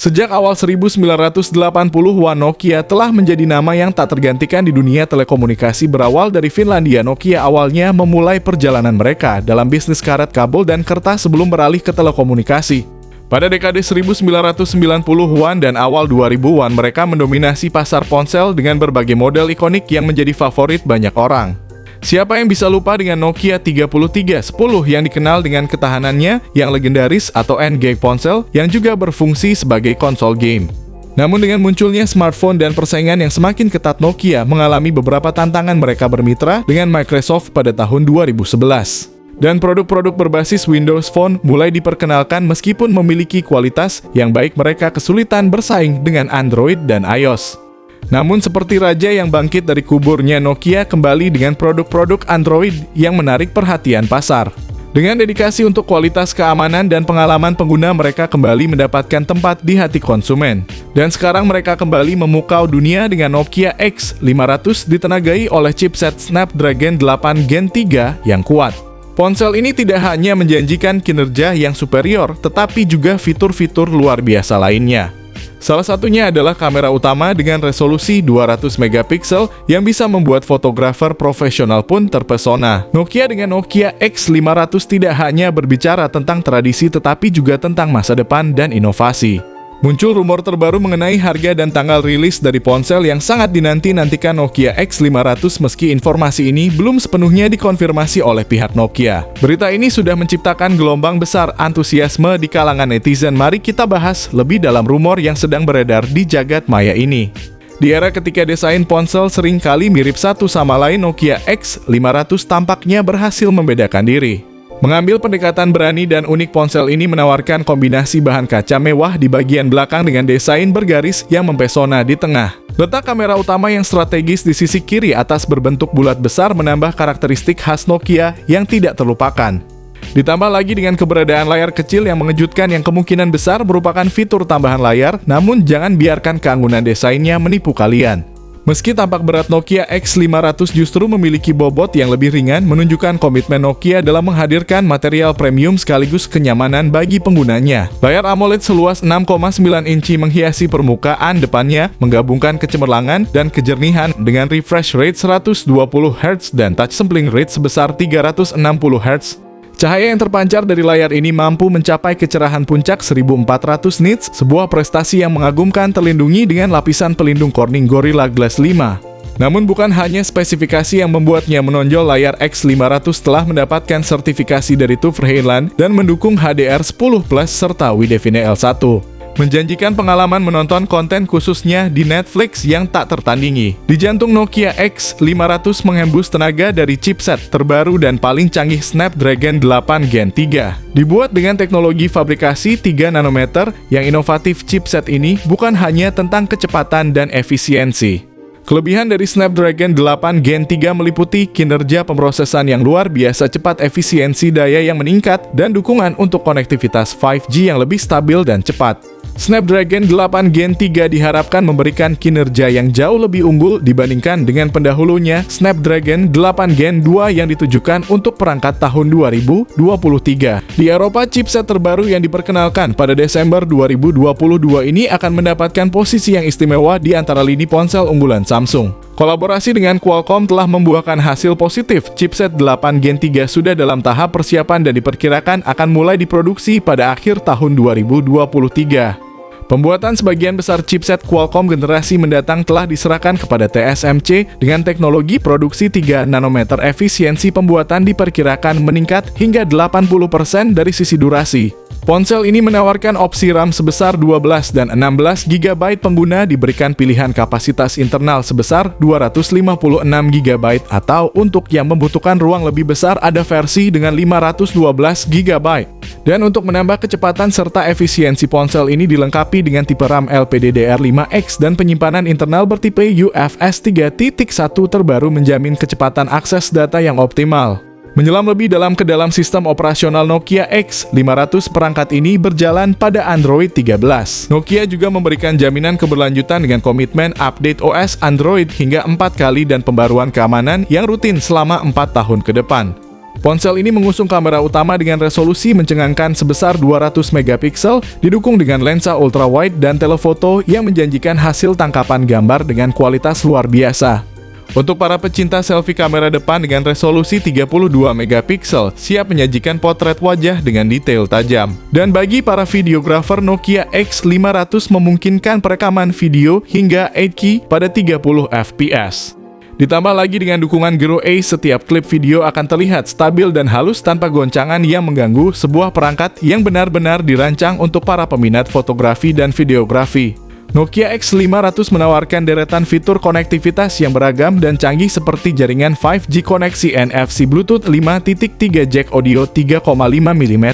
Sejak awal 1980-an, Nokia telah menjadi nama yang tak tergantikan di dunia telekomunikasi. Berawal dari Finlandia, Nokia awalnya memulai perjalanan mereka dalam bisnis karet kabel dan kertas sebelum beralih ke telekomunikasi. Pada dekade 1990-an dan awal 2000-an, mereka mendominasi pasar ponsel dengan berbagai model ikonik yang menjadi favorit banyak orang. Siapa yang bisa lupa dengan Nokia 3310 yang dikenal dengan ketahanannya yang legendaris atau N-Gage ponsel yang juga berfungsi sebagai konsol game. Namun dengan munculnya smartphone dan persaingan yang semakin ketat, Nokia mengalami beberapa tantangan. Mereka bermitra dengan Microsoft pada tahun 2011. Dan produk-produk berbasis Windows Phone mulai diperkenalkan meskipun memiliki kualitas yang baik, mereka kesulitan bersaing dengan Android dan iOS. Namun seperti raja yang bangkit dari kuburnya, Nokia kembali dengan produk-produk Android yang menarik perhatian pasar. Dengan dedikasi untuk kualitas, keamanan, dan pengalaman pengguna, mereka kembali mendapatkan tempat di hati konsumen. Dan sekarang mereka kembali memukau dunia dengan Nokia X500 ditenagai oleh chipset Snapdragon 8 Gen 3 yang kuat. Ponsel ini tidak hanya menjanjikan kinerja yang superior, tetapi juga fitur-fitur luar biasa lainnya. Salah satunya adalah kamera utama dengan resolusi 200 megapiksel yang bisa membuat fotografer profesional pun terpesona. Nokia dengan Nokia X500 tidak hanya berbicara tentang tradisi tetapi juga tentang masa depan dan inovasi. Muncul rumor terbaru mengenai harga dan tanggal rilis dari ponsel yang sangat dinanti-nantikan Nokia X500, meski informasi ini belum sepenuhnya dikonfirmasi oleh pihak Nokia. Berita ini sudah menciptakan gelombang besar antusiasme di kalangan netizen. Mari kita bahas lebih dalam rumor yang sedang beredar di jagat maya ini. Di era ketika desain ponsel sering kali mirip satu sama lain, Nokia X500 tampaknya berhasil membedakan diri. Mengambil pendekatan berani dan unik, ponsel ini menawarkan kombinasi bahan kaca mewah di bagian belakang dengan desain bergaris yang mempesona di tengah. Letak kamera utama yang strategis di sisi kiri atas berbentuk bulat besar menambah karakteristik khas Nokia yang tidak terlupakan. Ditambah lagi dengan keberadaan layar kecil yang mengejutkan yang kemungkinan besar merupakan fitur tambahan layar, namun jangan biarkan keanggunan desainnya menipu kalian. Meski tampak berat, Nokia X500 justru memiliki bobot yang lebih ringan, menunjukkan komitmen Nokia dalam menghadirkan material premium sekaligus kenyamanan bagi penggunanya. Layar AMOLED seluas 6,9 inci menghiasi permukaan depannya, menggabungkan kecemerlangan dan kejernihan dengan refresh rate 120 Hz dan touch sampling rate sebesar 360 Hz. Cahaya yang terpancar dari layar ini mampu mencapai kecerahan puncak 1400 nits, sebuah prestasi yang mengagumkan, terlindungi dengan lapisan pelindung Corning Gorilla Glass 5. Namun bukan hanya spesifikasi yang membuatnya menonjol, layar X500 telah mendapatkan sertifikasi dari TÜV Rheinland dan mendukung HDR10+ serta Wi-Fi L1. Menjanjikan pengalaman menonton konten khususnya di Netflix yang tak tertandingi. Di jantung Nokia X500 menghembus tenaga dari chipset terbaru dan paling canggih Snapdragon 8 Gen 3. Dibuat dengan teknologi fabrikasi 3 nanometer yang inovatif, chipset ini bukan hanya tentang kecepatan dan efisiensi. Kelebihan dari Snapdragon 8 Gen 3 meliputi kinerja pemrosesan yang luar biasa cepat, efisiensi daya yang meningkat, dan dukungan untuk konektivitas 5G yang lebih stabil dan cepat. Snapdragon 8 Gen 3 diharapkan memberikan kinerja yang jauh lebih unggul dibandingkan dengan pendahulunya, Snapdragon 8 Gen 2 yang ditujukan untuk perangkat tahun 2023. Di Eropa, chipset terbaru yang diperkenalkan pada Desember 2022 ini akan mendapatkan posisi yang istimewa di antara lini ponsel unggulan Samsung. Kolaborasi dengan Qualcomm telah membuahkan hasil positif. Chipset 8 Gen 3 sudah dalam tahap persiapan dan diperkirakan akan mulai diproduksi pada akhir tahun 2023. Pembuatan sebagian besar chipset Qualcomm generasi mendatang telah diserahkan kepada TSMC dengan teknologi produksi 3 nanometer. Efisiensi pembuatan diperkirakan meningkat hingga 80% dari sisi durasi. Ponsel ini menawarkan opsi RAM sebesar 12 dan 16 GB. Pengguna diberikan pilihan kapasitas internal sebesar 256 GB atau untuk yang membutuhkan ruang lebih besar ada versi dengan 512 GB. Dan untuk menambah kecepatan serta efisiensi, ponsel ini dilengkapi dengan tipe RAM LPDDR5X dan penyimpanan internal bertipe UFS 3.1 terbaru menjamin kecepatan akses data yang optimal. Menyelam lebih dalam ke dalam sistem operasional Nokia X500, perangkat ini berjalan pada Android 13. Nokia juga memberikan jaminan keberlanjutan dengan komitmen update OS Android hingga 4 kali dan pembaruan keamanan yang rutin selama 4 tahun ke depan. Ponsel ini mengusung kamera utama dengan resolusi mencengangkan sebesar 200 megapiksel, didukung dengan lensa ultrawide dan telefoto yang menjanjikan hasil tangkapan gambar dengan kualitas luar biasa. Untuk para pecinta selfie kamera depan dengan resolusi 32 megapiksel, siap menyajikan potret wajah dengan detail tajam. Dan bagi para videografer, Nokia X500 memungkinkan perekaman video hingga 8K pada 30 fps. Ditambah lagi dengan dukungan Giro Ace, setiap klip video akan terlihat stabil dan halus tanpa goncangan yang mengganggu, sebuah perangkat yang benar-benar dirancang untuk para peminat fotografi dan videografi. Nokia X500 menawarkan deretan fitur konektivitas yang beragam dan canggih seperti jaringan 5G koneksi NFC Bluetooth 5.3 jack audio 3,5 mm.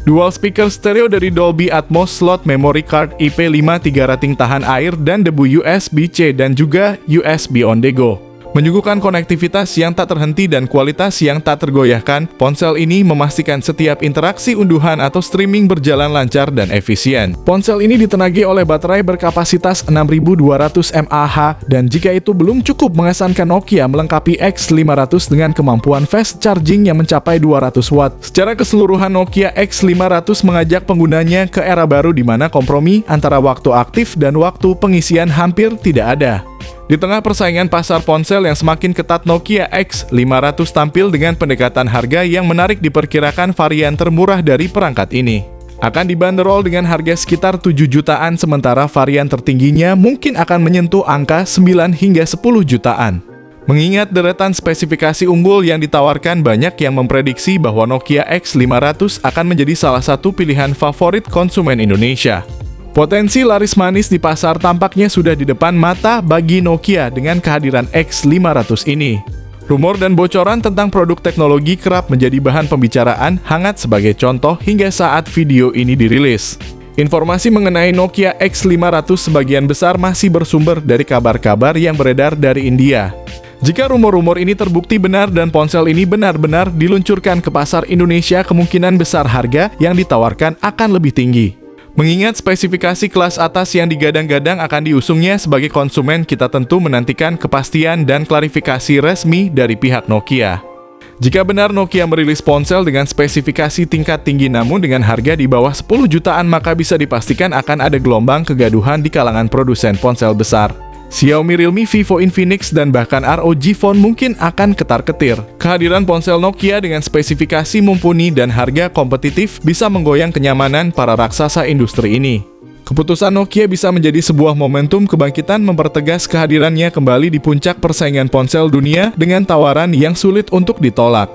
Dual speaker stereo dari Dolby Atmos, slot memory card IP53 rating tahan air dan debu USB-C dan juga USB on the go. Menyuguhkan konektivitas yang tak terhenti dan kualitas yang tak tergoyahkan, ponsel ini memastikan setiap interaksi unduhan atau streaming berjalan lancar dan efisien. Ponsel ini ditenagai oleh baterai berkapasitas 6200 mAh, dan jika itu belum cukup, mengesankan Nokia melengkapi X500 dengan kemampuan fast charging yang mencapai 200 watt. Secara keseluruhan, Nokia X500 mengajak penggunanya ke era baru di mana kompromi antara waktu aktif dan waktu pengisian hampir tidak ada. Di tengah persaingan pasar ponsel yang semakin ketat, Nokia X500 tampil dengan pendekatan harga yang menarik. Diperkirakan varian termurah dari perangkat ini akan dibanderol dengan harga sekitar 7 jutaan, sementara varian tertingginya mungkin akan menyentuh angka 9 hingga 10 jutaan. Mengingat deretan spesifikasi unggul yang ditawarkan, banyak yang memprediksi bahwa Nokia X500 akan menjadi salah satu pilihan favorit konsumen Indonesia. Potensi laris manis di pasar tampaknya sudah di depan mata bagi Nokia dengan kehadiran X500 ini. Rumor dan bocoran tentang produk teknologi kerap menjadi bahan pembicaraan hangat, sebagai contoh hingga saat video ini dirilis. Informasi mengenai Nokia X500 sebagian besar masih bersumber dari kabar-kabar yang beredar dari India. Jika rumor-rumor ini terbukti benar dan ponsel ini benar-benar diluncurkan ke pasar Indonesia, kemungkinan besar harga yang ditawarkan akan lebih tinggi. Mengingat spesifikasi kelas atas yang digadang-gadang akan diusungnya, sebagai konsumen kita tentu menantikan kepastian dan klarifikasi resmi dari pihak Nokia. Jika benar Nokia merilis ponsel dengan spesifikasi tingkat tinggi namun dengan harga di bawah 10 jutaan, maka bisa dipastikan akan ada gelombang kegaduhan di kalangan produsen ponsel besar. Xiaomi, Realme, Vivo, Infinix, dan bahkan ROG Phone mungkin akan ketar-ketir. Kehadiran ponsel Nokia dengan spesifikasi mumpuni dan harga kompetitif bisa menggoyang kenyamanan para raksasa industri ini. Keputusan Nokia bisa menjadi sebuah momentum kebangkitan, mempertegas kehadirannya kembali di puncak persaingan ponsel dunia dengan tawaran yang sulit untuk ditolak.